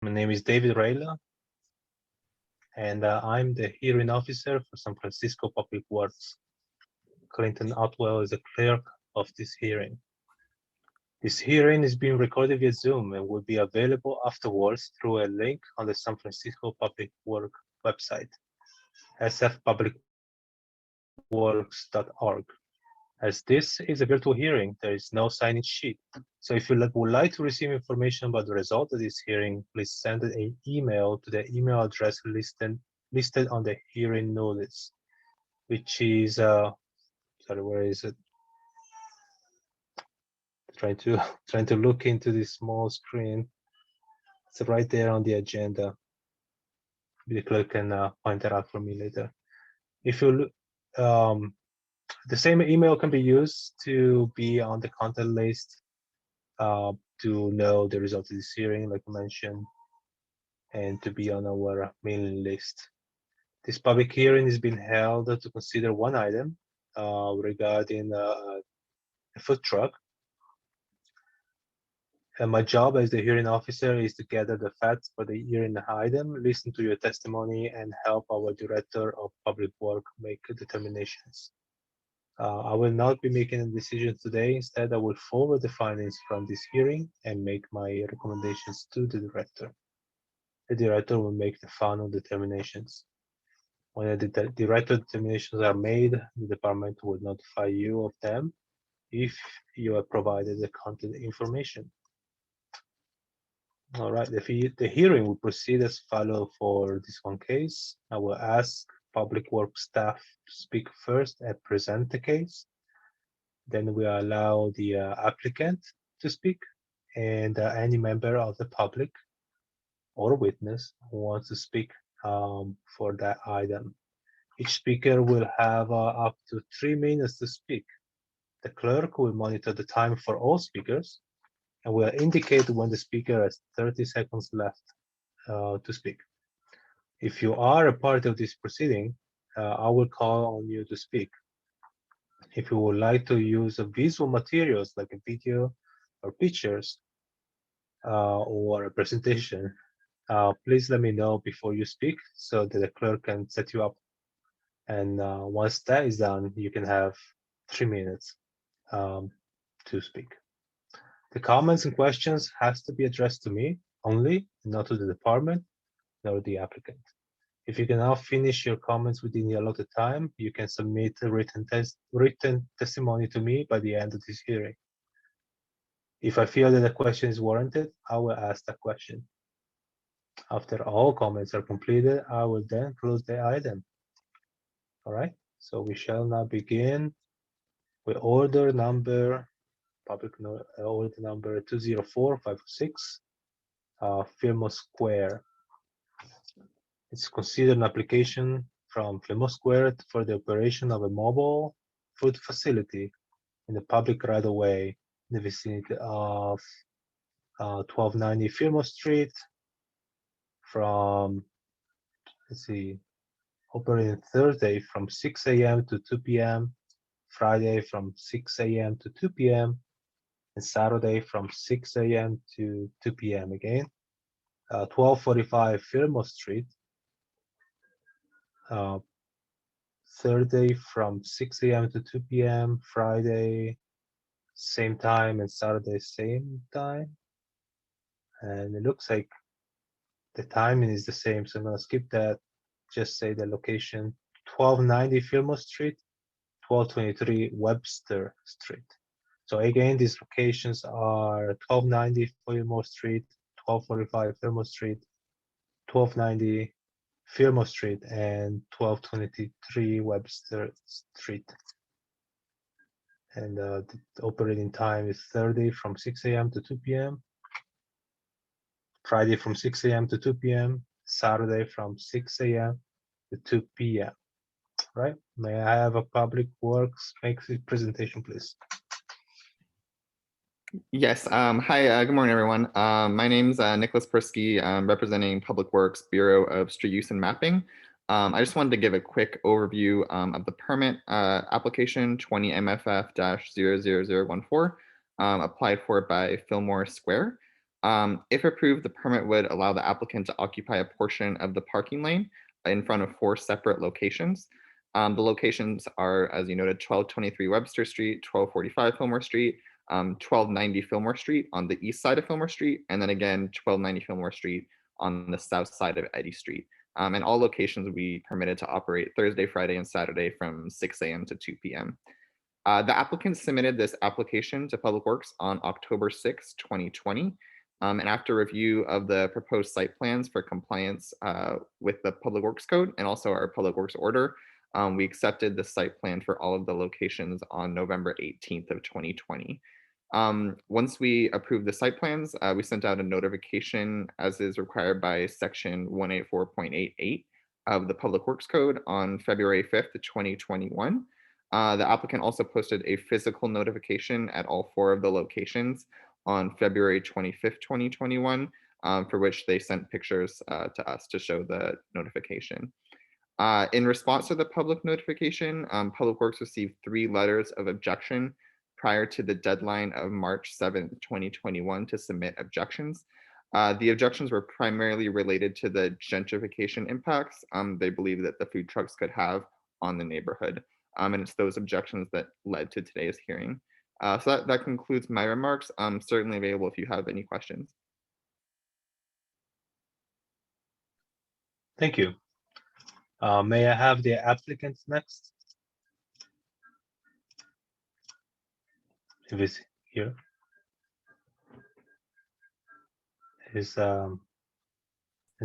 My name is David Rayla, and I'm the hearing officer for San Francisco Public Works. Clinton Otwell is the clerk of this hearing. This hearing is being recorded via Zoom and will be available afterwards through a link on the San Francisco Public Works website, sfpublicworks.org. As this is a virtual hearing, there is no sign-in sheet. So if you would like to receive information about the result of this hearing, please send an email to the email address listed on the hearing notice, which is, sorry, where is it? Trying to look into this small screen. It's right there on the agenda. The clerk can point that out for me later. If you the same email can be used to be on the contact list to know the result of this hearing, like I mentioned, and to be on our mailing list. This public hearing is being held to consider one item regarding a food truck. And my job as the hearing officer is to gather the facts for the hearing item, listen to your testimony, and help our director of public work make determinations. I will not be making a decision today. Instead, I will forward the findings from this hearing and make my recommendations to the director. The director will make the final determinations. When the director determinations are made, the department will notify you of them if you have provided the content information. All right, the hearing will proceed as follows for this one case. I will ask public works staff to speak first and present the case. Then we allow the applicant to speak and any member of the public or witness who wants to speak for that item. Each speaker will have up to 3 minutes to speak. The clerk will monitor the time for all speakers and will indicate when the speaker has 30 seconds left to speak. If you are a part of this proceeding, I will call on you to speak. If you would like to use visual materials like a video or pictures or a presentation, please let me know before you speak so that the clerk can set you up. And once that is done, you can have 3 minutes to speak. The comments and questions has to be addressed to me only, not to the department nor the applicant. If you cannot finish your comments within the allotted time, you can submit a written testimony to me by the end of this hearing. If I feel that the question is warranted, I will ask that question. After all comments are completed, I will then close the item. All right, so we shall now begin with order number 204506, Fillmore Square. It's considered an application from Fillmore Square for the operation of a mobile food facility in the public right-of-way in the vicinity of 1290 Fillmore Street from, let's see, operating Thursday from 6 a.m. to 2 p.m., Friday from 6 a.m. to 2 p.m., and Saturday from 6 a.m. to 2 p.m. again. 1245 Fillmore Street, Thursday from 6 a.m. to 2 p.m., Friday same time, and Saturday same time. And it looks like the timing is the same, so I'm gonna skip that. Just say the location: 1290 Fillmore Street, 1223 Webster Street. So again, these locations are 1290 Fillmore Street, 1245 Fillmore Street, 1290 Fillmore Street, and 1223 Webster Street. And the operating time is Thursday from 6 a.m. to 2 p.m., Friday from 6 a.m. to 2 p.m., Saturday from 6 a.m. to 2 p.m. Right? May I have a public works make the presentation, please? Yes. Hi, good morning, everyone. My name's Nicholas Persky. I'm representing Public Works Bureau of Street Use and Mapping. I just wanted to give a quick overview of the permit application 20 MFF-00014 applied for by Fillmore Square. If approved, the permit would allow the applicant to occupy a portion of the parking lane in front of 4 separate locations. The locations are, as you noted, 1223 Webster Street, 1245 Fillmore Street, 1290 Fillmore Street on the east side of Fillmore Street, and then again 1290 Fillmore Street on the south side of Eddy Street. And all locations will be permitted to operate Thursday, Friday, and Saturday from 6 a.m. to 2 p.m. The applicant submitted this application to Public Works on October 6, 2020. And after review of the proposed site plans for compliance with the Public Works Code and also our Public Works Order, we accepted the site plan for all of the locations on November 18th of 2020. Once we approved the site plans, we sent out a notification as is required by section 184.88 of the Public Works Code on February 5th, 2021. The applicant also posted a physical notification at all 4 of the locations on February 25th, 2021, for which they sent pictures to us to show the notification. In response to the public notification, Public Works received 3 letters of objection prior to the deadline of March 7th, 2021 to submit objections. The objections were primarily related to the gentrification impacts they believe that the food trucks could have on the neighborhood. And it's those objections that led to today's hearing. So that concludes my remarks. I'm certainly available if you have any questions. Thank you. May I have the applicants next? If it's here. Is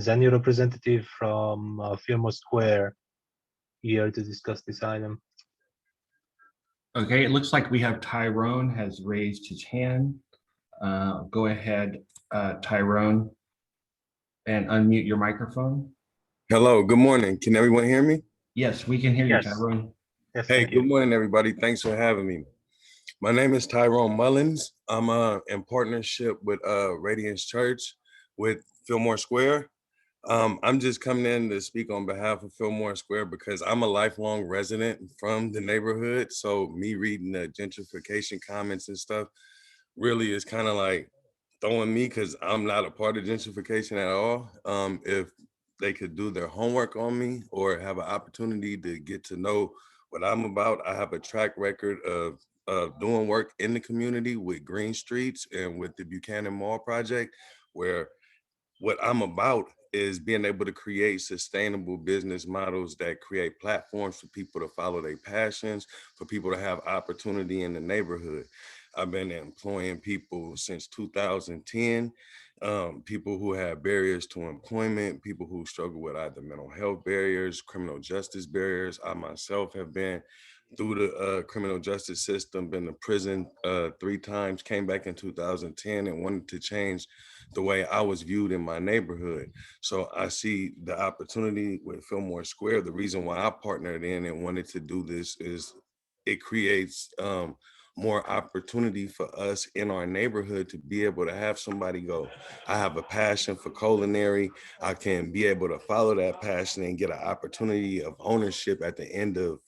any representative from Fillmore Square here to discuss this item? Okay, it looks like we have Tyrone has raised his hand. Go ahead, Tyrone, and unmute your microphone. Hello, good morning. Can everyone hear me? Yes, we can hear you, Yes. Tyrone. Yes, Hey, thank you. good morning, everybody. Thanks for having me. My name is Tyrone Mullins. I'm in partnership with Radiance Church with Fillmore Square. I'm just coming in to speak on behalf of Fillmore Square because I'm a lifelong resident from the neighborhood. So me reading the gentrification comments and stuff really is kind of like throwing me because I'm not a part of gentrification at all. If they could do their homework on me or have an opportunity to get to know what I'm about, I have a track record of doing work in the community with Green Streets and with the Buchanan Mall project, where what I'm about is being able to create sustainable business models that create platforms for people to follow their passions, for people to have opportunity in the neighborhood. I've been employing people since 2010, people who have barriers to employment, people who struggle with either mental health barriers, criminal justice barriers. I myself have been through the criminal justice system, been to prison 3 times, came back in 2010 and wanted to change the way I was viewed in my neighborhood. So I see the opportunity with Fillmore Square. The reason why I partnered in and wanted to do this is it creates more opportunity for us in our neighborhood to be able to have somebody go, I have a passion for culinary. I can be able to follow that passion and get an opportunity of ownership at the end of,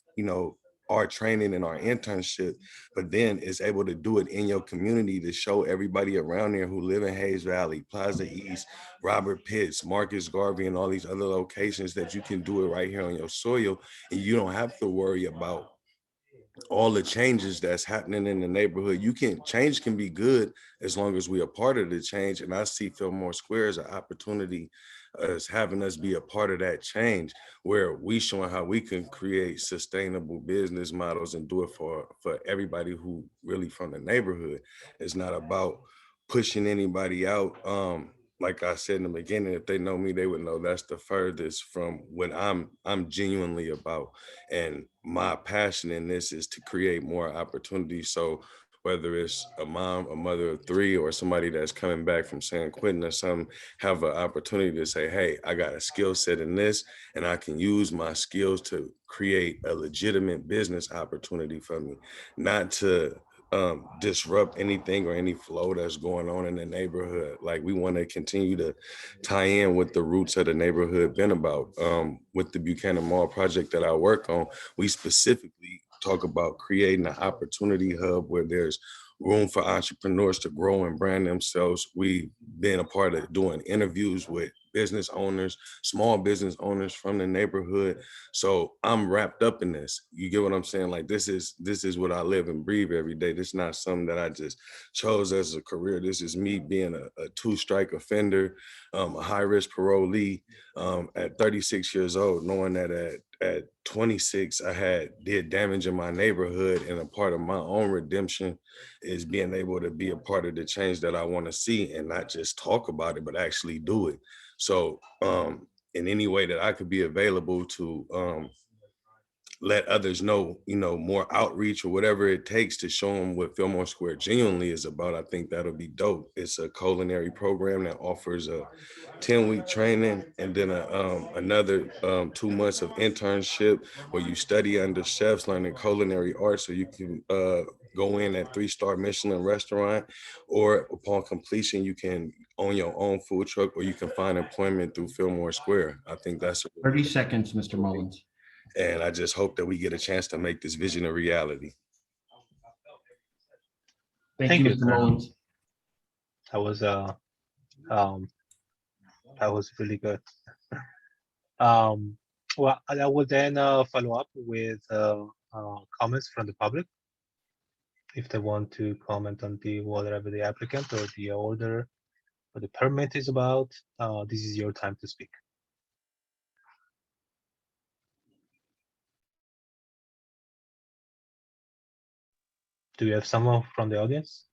our training and our internship, but then is able to do it in your community to show everybody around there who live in Hayes Valley, Plaza East, Robert Pitts, Marcus Garvey, and all these other locations that you can do it right here on your soil. And you don't have to worry about all the changes that's happening in the neighborhood. Change can be good as long as we are part of the change. And I see Fillmore Square as an opportunity as having us be a part of that change, where we showing how we can create sustainable business models and do it for everybody who really from the neighborhood. It's not about pushing anybody out. Like I said in the beginning, if they know me, they would know that's the furthest from what I'm genuinely about. And my passion in this is to create more opportunities. So whether it's a mom, a mother of 3, or somebody that's coming back from San Quentin or something, have an opportunity to say, hey, I got a skill set in this, and I can use my skills to create a legitimate business opportunity for me, not to disrupt anything or any flow that's going on in the neighborhood. Like, we want to continue to tie in with the roots of the neighborhood been about. With the Buchanan Mall project that I work on, we specifically talk about creating an opportunity hub where there's room for entrepreneurs to grow and brand themselves. We've been a part of doing interviews with business owners, small business owners from the neighborhood. So I'm wrapped up in this. You get what I'm saying? Like this is what I live and breathe every day. This is not something that I just chose as a career. This is me being a 2-strike offender, a high-risk parolee at 36 years old, knowing that at 26, I did damage in my neighborhood, and a part of my own redemption is being able to be a part of the change that I want to see and not just talk about it, but actually do it. So in any way that I could be available to let others know, more outreach or whatever it takes to show them what Fillmore Square genuinely is about, I think that'll be dope. It's a culinary program that offers a 10-week training and then another 2 months of internship where you study under chefs, learning culinary arts, so you can go in at 3-star Michelin restaurant, or upon completion, you can own your own food truck, or you can find employment through Fillmore Square. I think that's 30 seconds, Mr. Mullins. and I just hope that we get a chance to make this vision a reality. Thank you, Mr. sir. Mullins. That was really good. Well, I will then follow up with comments from the public if they want to comment on whatever the applicant or the order or the permit is about. This is your time to speak. Do you have someone from the audience?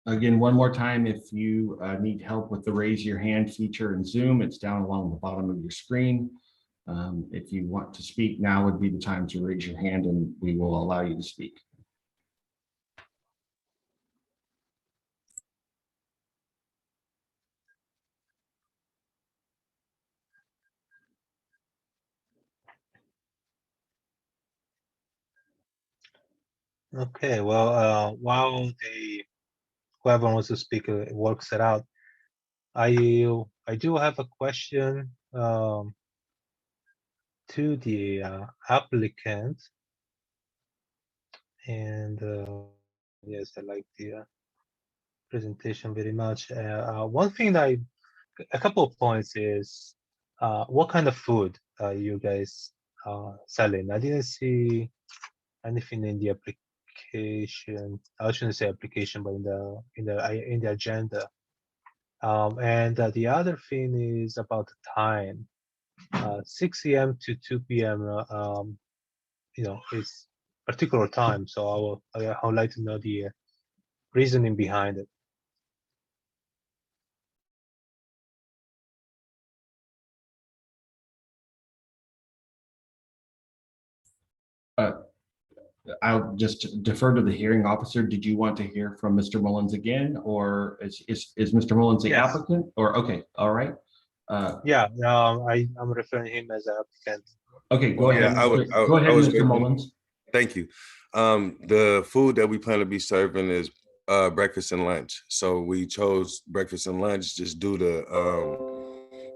Again, one more time, if you need help with the raise your hand feature in Zoom, it's down along the bottom of your screen. If you want to speak, now would be the time to raise your hand and we will allow you to speak. Okay, well, while whoever wants to speak works it out, I do have a question to the applicant, and yes, I like the presentation very much. One thing that a couple of points is what kind of food you guys selling? I didn't see anything in the application. I shouldn't say application, but in the agenda. And the other thing is about the time. 6 a.m. to 2 p.m. Is particular time. So I would like to know the reasoning behind it. I'll just defer to the hearing officer. Did you want to hear from Mr. Mullins again, or is Mr. Mullins the Yes. applicant? Or okay, all right. Yeah, I'm referring him as an applicant. Okay, go ahead. Yeah, Go ahead, Mr. waiting. Mullins. Thank you. The food that we plan to be serving is breakfast and lunch. So we chose breakfast and lunch just due to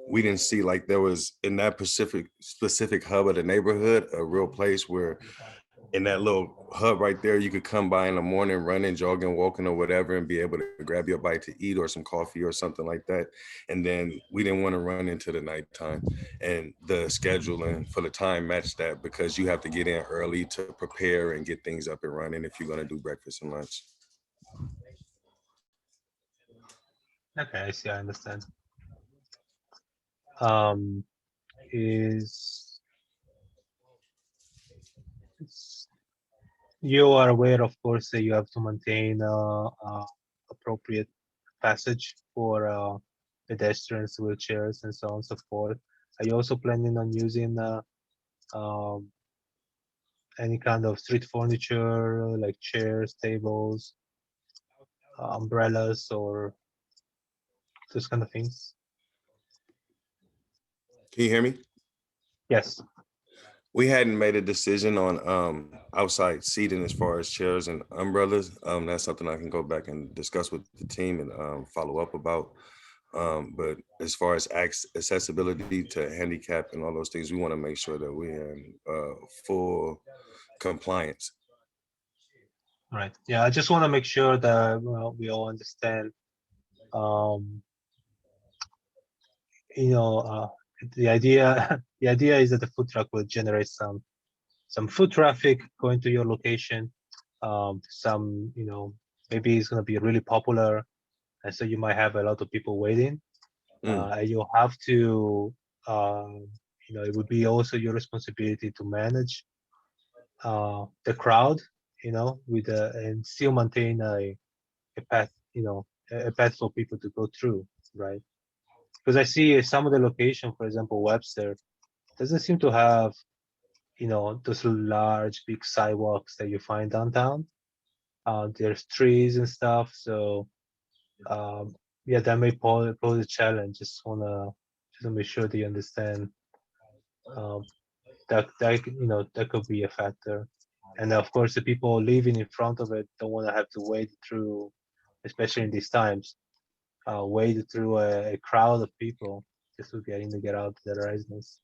we didn't see like there was in that specific hub of the neighborhood a real place where in that little hub right there you could come by in the morning, running, jogging, walking, or whatever, and be able to grab your bite to eat or some coffee or something like that. And then we didn't want to run into the nighttime, and the scheduling for the time matched that because you have to get in early to prepare and get things up and running if you're going to do breakfast and lunch. Okay, I see. I understand. You are aware, of course, that you have to maintain appropriate passage for pedestrians, wheelchairs, and so on and so forth. Are you also planning on using any kind of street furniture like chairs, tables, umbrellas, or those kind of things? Can you hear me? Yes. We hadn't made a decision on outside seating as far as chairs and umbrellas. That's something I can go back and discuss with the team and follow up about. But as far as accessibility to handicap and all those things, we want to make sure that we're in full compliance. Right. Yeah, I just want to make sure that we all understand. Um, you know, the idea the idea is that the food truck will generate some foot traffic going to your location. Some, maybe it's going to be really popular, and so you might have a lot of people waiting. And you'll have to, it would be also your responsibility to manage the crowd, with and still maintain a path, a path for people to go through, right? Because I see some of the location, for example, Webster, doesn't seem to have, those large, big sidewalks that you find downtown. There's trees and stuff, so yeah, that may pose a challenge. Just wanna make sure that you understand um, that could be a factor. And of course, the people living in front of it don't want to have to wade through, especially in these times, wade through a crowd of people just to get out to their residence.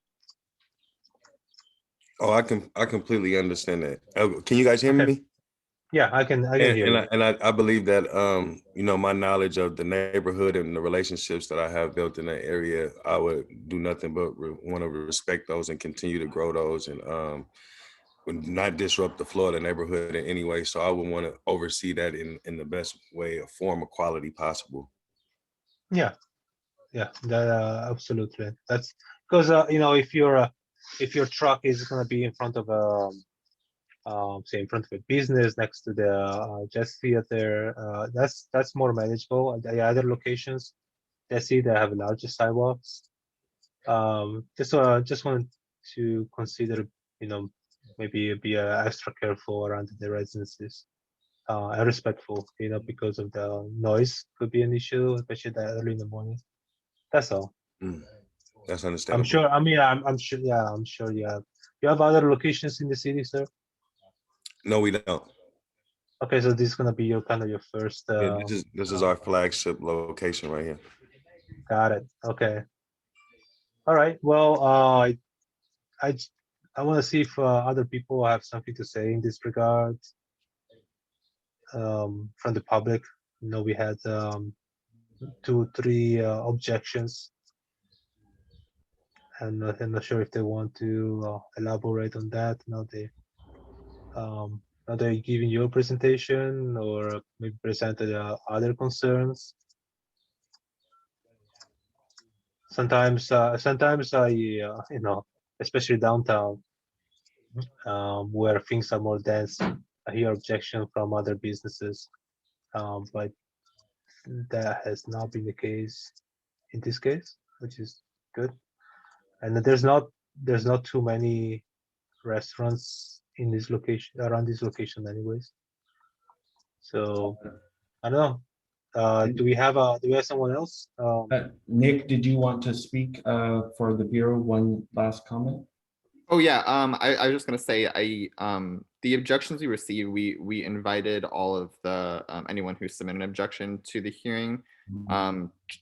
Oh, I completely understand that. Can you guys hear Okay. me? Yeah, I can hear you. I believe that my knowledge of the neighborhood and the relationships that I have built in that area, I would do nothing but want to respect those and continue to grow those, and would not disrupt the flow of the neighborhood in any way. So I would want to oversee that in the best way, a form of quality possible. Yeah, that absolutely. That's because if your truck is gonna be in front of say in front of a business next to the Jazz Theater, that's more manageable. At the other locations, they see they have larger sidewalks. Just wanted to consider, maybe be extra careful around the residences, and respectful, because of the noise could be an issue, especially that early in the morning. That's all. That's I'm understandable. sure. I mean, I'm sure. Yeah, I'm sure you have other locations in the city, sir. No, we don't. Okay, so this is gonna be your kind of your first. Yeah, this is our flagship location right here. Got it. Okay. All right. Well, I j- I want to see if other people have something to say in this regard, from the public. We had 2, 3 objections, and I'm not sure if they want to elaborate on that. Now they're giving you a presentation, or maybe presented other concerns. Sometimes I, especially downtown, where things are more dense, I hear objection from other businesses, but that has not been the case in this case, which is good. And there's not too many restaurants in this location, around this location, anyways. So I don't know. Do we have someone else? Nick, did you want to speak for the Bureau? One last comment? Oh yeah, I was just gonna say, the objections we received, we invited all of the anyone who submitted an objection to the hearing.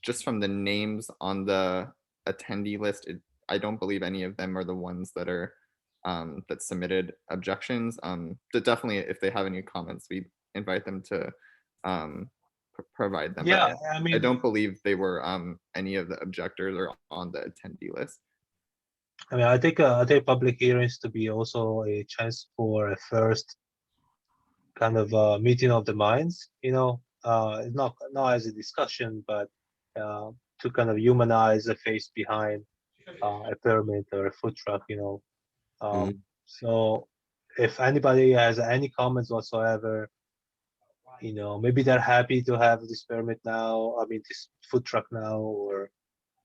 Just from the names on the attendee list, I don't believe any of them are the ones that are that submitted objections. But definitely, if they have any comments, we invite them to provide them. Yeah, But I I mean, don't believe they were any of the objectors are on the attendee list. I take public hearings to be also a chance for a first kind of meeting of the minds. Not as a discussion, but to kind of humanize the face behind a permit or a food truck. So if anybody has any comments whatsoever, maybe they're happy to have this permit now. I mean, this food truck now, or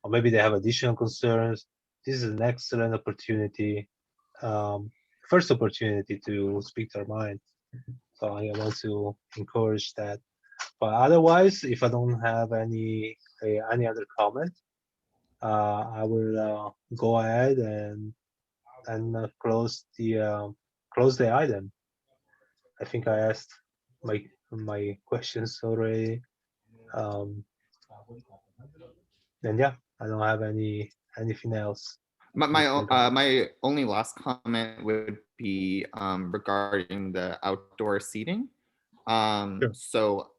maybe they have additional concerns. This is an excellent opportunity, um, first opportunity to speak their mind. So I want to encourage that. But otherwise, if I don't have any other comment, I will go ahead and close the item. I think I asked my questions already. Um, And yeah, I don't have anything else. My only last comment would be regarding the outdoor seating. Sure. So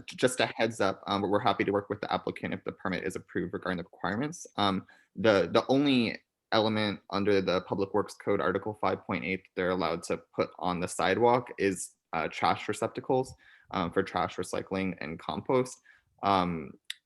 just a heads up, we're happy to work with the applicant if the permit is approved regarding the requirements. The only element under the Public Works Code, Article 5.8, they're allowed to put on the sidewalk is trash receptacles for trash recycling and compost.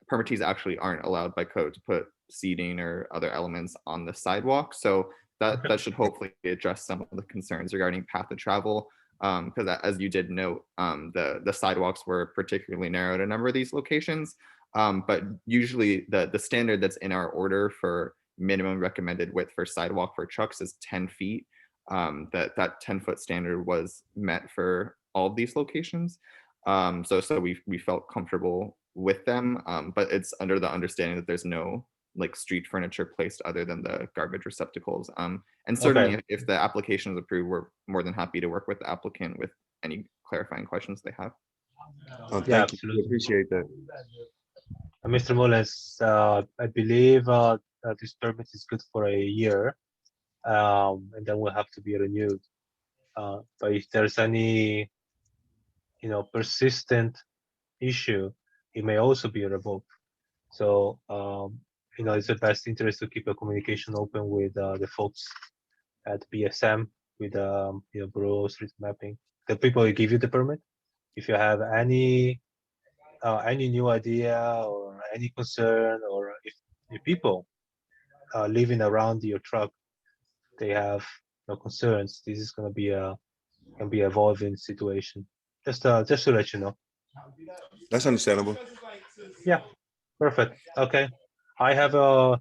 Permittees actually aren't allowed by code to put seating or other elements on the sidewalk. So that should hopefully address some of the concerns regarding path of travel. Because as you did note, the sidewalks were particularly narrow at a number of these locations. But usually the standard that's in our order for minimum recommended width for sidewalk for trucks is 10 feet. That 10-foot standard was met for all of these locations. So we felt comfortable with them, but it's under the understanding that there's no like street furniture placed other than the garbage receptacles. And certainly Okay. if the application is approved, we're more than happy to work with the applicant with any clarifying questions they have. Oh, Yeah, thank you. absolutely. Appreciate that. Mr. Mullins, I believe this permit is good for a year, and then will have to be renewed. But if there's any, persistent issue, it may also be revoked. So, it's the best interest to keep a communication open with the folks at BSM, with Bureau of Street Mapping, the people who give you the permit. If you have any new idea or any concern, or if people living around your truck, they have no concerns, this is going to be can be evolving situation. Just to let you know. That's understandable. Yeah, perfect. Okay, I have no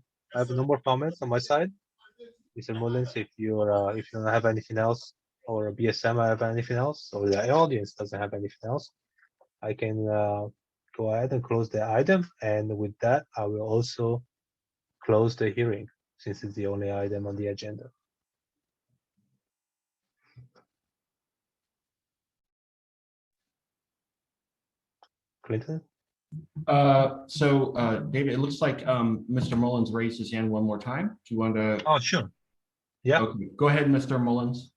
more comments on my side. Mr. Mullins, if you don't have anything else, or BSM have anything else, or the audience doesn't have anything else, I can go ahead and close the item. And with that, I will also close the hearing, since it's the only item on the agenda. Clinton? David, it looks like Mr. Mullins raised his hand one more time. Do you want to? Oh, sure. Yeah. Okay, go ahead, Mr. Mullins.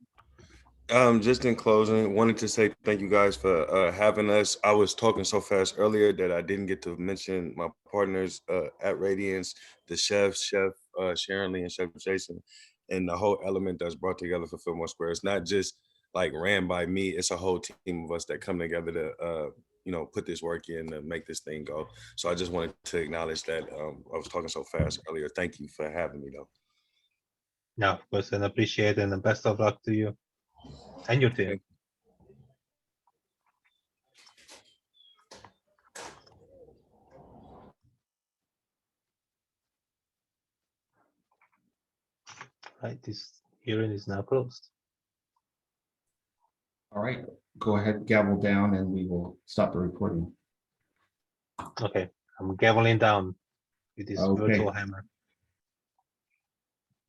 Just in closing, wanted to say thank you guys for having us. I was talking so fast earlier that I didn't get to mention my partners at Radiance, the Chef Sharon Lee and Chef Jason, and the whole element that's brought together for Fillmore Square. It's not just like ran by me, it's a whole team of us that come together to put this work in to make this thing go. So I just wanted to acknowledge that. I was talking so fast earlier. Thank you for having me though. No, of course, and appreciate it, and best of luck to you and your team. Right, this hearing is now closed. All right, go ahead, gavel down, and we will stop the recording. Okay, I'm gaveling down with this Okay. virtual hammer.